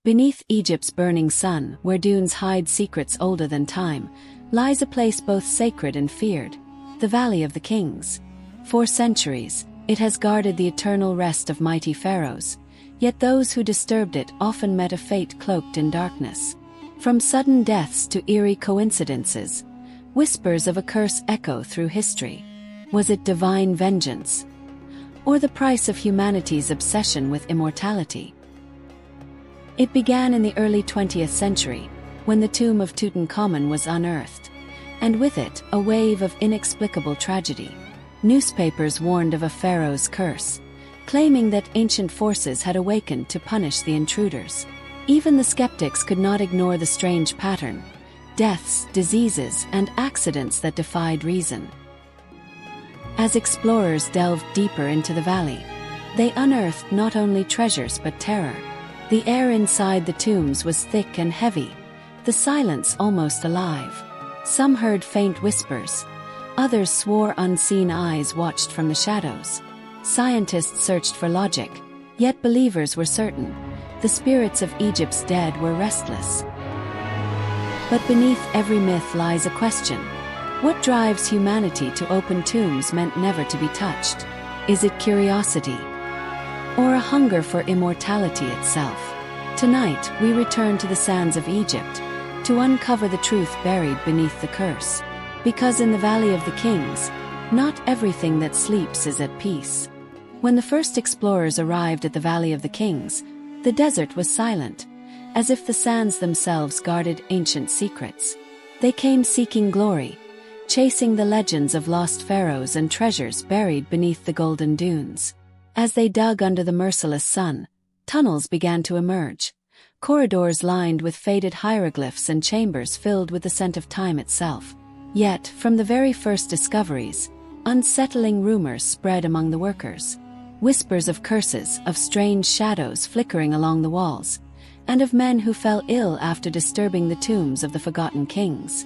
Beneath Egypt's burning sun, where dunes hide secrets older than time, lies a place both sacred and feared, the Valley of the Kings. For centuries, it has guarded the eternal rest of mighty pharaohs, yet those who disturbed it often met a fate cloaked in darkness. From sudden deaths to eerie coincidences, whispers of a curse echo through history. Was it divine vengeance, or the price of humanity's obsession with immortality? It began in the early 20th century, when the tomb of Tutankhamun was unearthed, and with it, a wave of inexplicable tragedy. Newspapers warned of a pharaoh's curse, claiming that ancient forces had awakened to punish the intruders. Even the skeptics could not ignore the strange pattern: deaths, diseases, and accidents that defied reason. As explorers delved deeper into the valley, they unearthed not only treasures but terror. The air inside the tombs was thick and heavy, the silence almost alive. Some heard faint whispers, others swore unseen eyes watched from the shadows. Scientists searched for logic, yet believers were certain: the spirits of Egypt's dead were restless. But beneath every myth lies a question: what drives humanity to open tombs meant never to be touched? Is it curiosity, or a hunger for immortality itself? Tonight, we return to the sands of Egypt, to uncover the truth buried beneath the curse. Because in the Valley of the Kings, not everything that sleeps is at peace. When the first explorers arrived at the Valley of the Kings, the desert was silent, as if the sands themselves guarded ancient secrets. They came seeking glory, chasing the legends of lost pharaohs and treasures buried beneath the golden dunes. As they dug under the merciless sun, tunnels began to emerge, corridors lined with faded hieroglyphs and chambers filled with the scent of time itself. Yet, from the very first discoveries, unsettling rumors spread among the workers. Whispers of curses, of strange shadows flickering along the walls, and of men who fell ill after disturbing the tombs of the forgotten kings.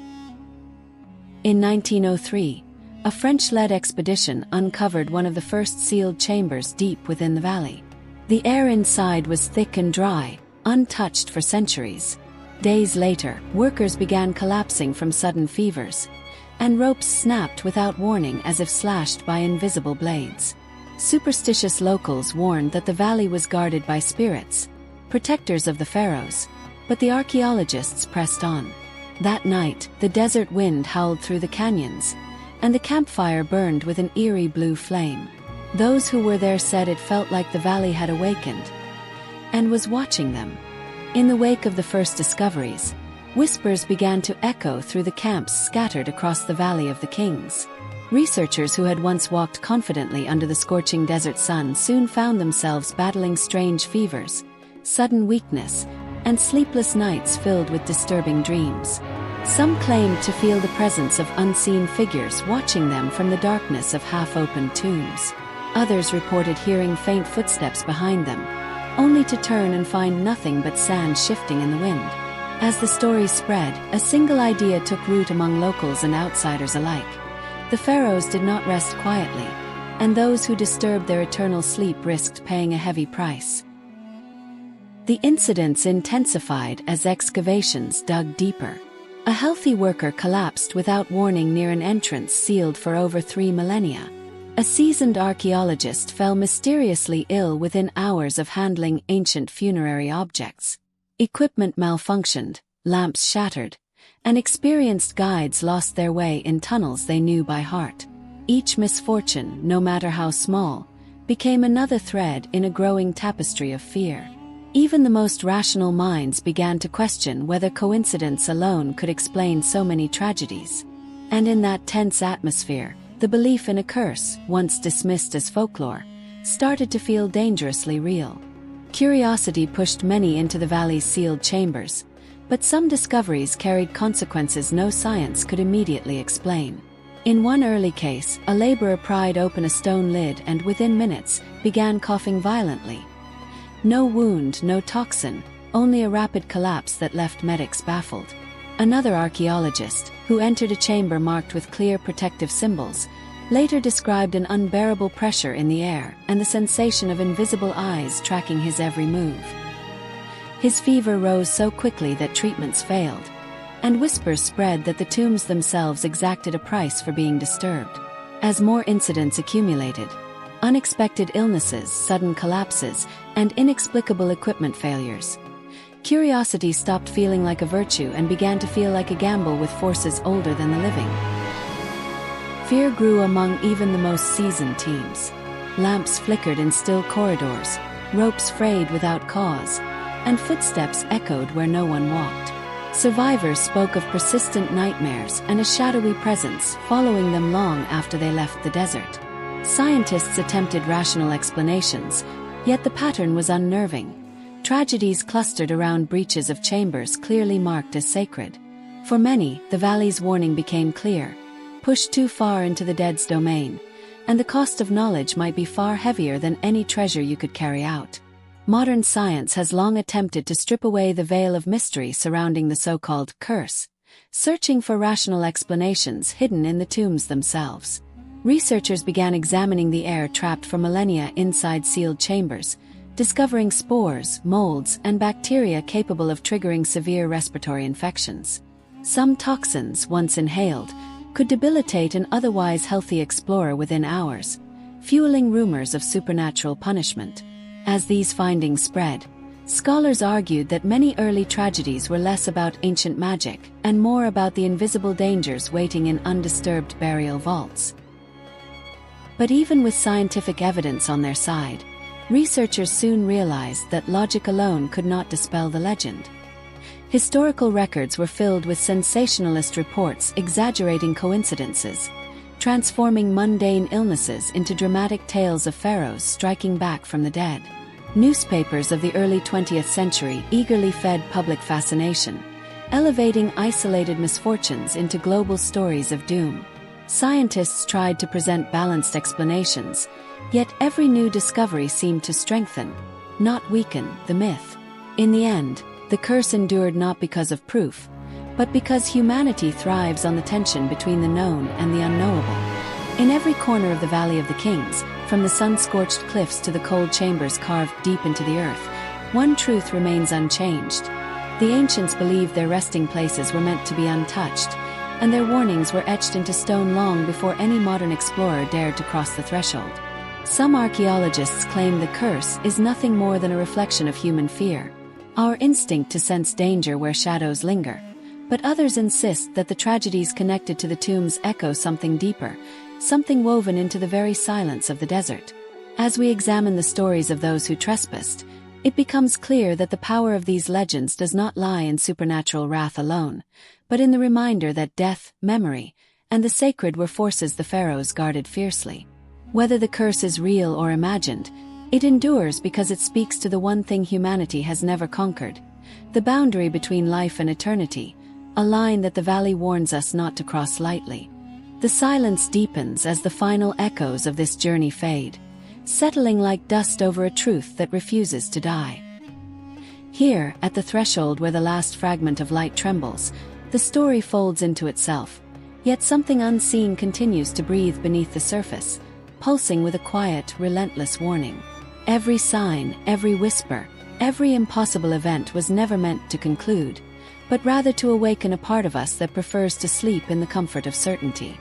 In 1903, a French-led expedition uncovered one of the first sealed chambers deep within the valley. The air inside was thick and dry, untouched for centuries. Days later, workers began collapsing from sudden fevers, and ropes snapped without warning as if slashed by invisible blades. Superstitious locals warned that the valley was guarded by spirits, protectors of the pharaohs, but the archaeologists pressed on. That night, the desert wind howled through the canyons, and the campfire burned with an eerie blue flame. Those who were there said it felt like the valley had awakened and was watching them. In the wake of the first discoveries, whispers began to echo through the camps scattered across the Valley of the Kings. Researchers who had once walked confidently under the scorching desert sun soon found themselves battling strange fevers, sudden weakness, and sleepless nights filled with disturbing dreams. Some claimed to feel the presence of unseen figures watching them from the darkness of half-opened tombs. Others reported hearing faint footsteps behind them, only to turn and find nothing but sand shifting in the wind. As the story spread, a single idea took root among locals and outsiders alike. The pharaohs did not rest quietly, and those who disturbed their eternal sleep risked paying a heavy price. The incidents intensified as excavations dug deeper. A healthy worker collapsed without warning near an entrance sealed for over 3 millennia. A seasoned archaeologist fell mysteriously ill within hours of handling ancient funerary objects. Equipment malfunctioned, lamps shattered, and experienced guides lost their way in tunnels they knew by heart. Each misfortune, no matter how small, became another thread in a growing tapestry of fear. Even the most rational minds began to question whether coincidence alone could explain so many tragedies. And in that tense atmosphere, the belief in a curse, once dismissed as folklore, started to feel dangerously real. Curiosity pushed many into the valley's sealed chambers, but some discoveries carried consequences no science could immediately explain. In one early case, a laborer pried open a stone lid and within minutes began coughing violently. No wound, no toxin, only a rapid collapse that left medics baffled. Another archaeologist, who entered a chamber marked with clear protective symbols, later described an unbearable pressure in the air and the sensation of invisible eyes tracking his every move. His fever rose so quickly that treatments failed, and whispers spread that the tombs themselves exacted a price for being disturbed. As more incidents accumulated, unexpected illnesses, sudden collapses, and inexplicable equipment failures, curiosity stopped feeling like a virtue and began to feel like a gamble with forces older than the living. Fear grew among even the most seasoned teams. Lamps flickered in still corridors, ropes frayed without cause, and footsteps echoed where no one walked. Survivors spoke of persistent nightmares and a shadowy presence following them long after they left the desert. Scientists attempted rational explanations, yet the pattern was unnerving. Tragedies clustered around breaches of chambers clearly marked as sacred. For many, the valley's warning became clear: push too far into the dead's domain, and the cost of knowledge might be far heavier than any treasure you could carry out. Modern science has long attempted to strip away the veil of mystery surrounding the so-called curse, searching for rational explanations hidden in the tombs themselves. Researchers began examining the air trapped for millennia inside sealed chambers, discovering spores, molds, and bacteria capable of triggering severe respiratory infections. Some toxins, once inhaled, could debilitate an otherwise healthy explorer within hours, fueling rumors of supernatural punishment. As these findings spread, scholars argued that many early tragedies were less about ancient magic and more about the invisible dangers waiting in undisturbed burial vaults. But even with scientific evidence on their side, researchers soon realized that logic alone could not dispel the legend. Historical records were filled with sensationalist reports exaggerating coincidences, transforming mundane illnesses into dramatic tales of pharaohs striking back from the dead. Newspapers of the early 20th century eagerly fed public fascination, elevating isolated misfortunes into global stories of doom. Scientists tried to present balanced explanations, yet every new discovery seemed to strengthen, not weaken, the myth. In the end, the curse endured not because of proof, but because humanity thrives on the tension between the known and the unknowable. In every corner of the Valley of the Kings, from the sun-scorched cliffs to the cold chambers carved deep into the earth, one truth remains unchanged. The ancients believed their resting places were meant to be untouched, and their warnings were etched into stone long before any modern explorer dared to cross the threshold. Some archaeologists claim the curse is nothing more than a reflection of human fear, our instinct to sense danger where shadows linger. But others insist that the tragedies connected to the tombs echo something deeper, something woven into the very silence of the desert. As we examine the stories of those who trespassed, it becomes clear that the power of these legends does not lie in supernatural wrath alone, but in the reminder that death, memory, and the sacred were forces the pharaohs guarded fiercely. Whether the curse is real or imagined, it endures because it speaks to the one thing humanity has never conquered: the boundary between life and eternity, a line that the valley warns us not to cross lightly. The silence deepens as the final echoes of this journey fade, settling like dust over a truth that refuses to die. Here, at the threshold where the last fragment of light trembles, the story folds into itself, yet something unseen continues to breathe beneath the surface, pulsing with a quiet, relentless warning. Every sign, every whisper, every impossible event was never meant to conclude, but rather to awaken a part of us that prefers to sleep in the comfort of certainty.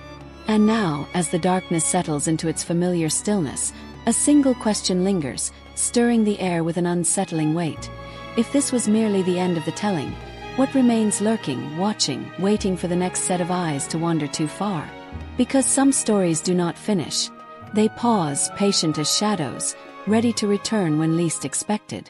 And now, as the darkness settles into its familiar stillness, a single question lingers, stirring the air with an unsettling weight. If this was merely the end of the telling, what remains lurking, watching, waiting for the next set of eyes to wander too far? Because some stories do not finish. They pause, patient as shadows, ready to return when least expected.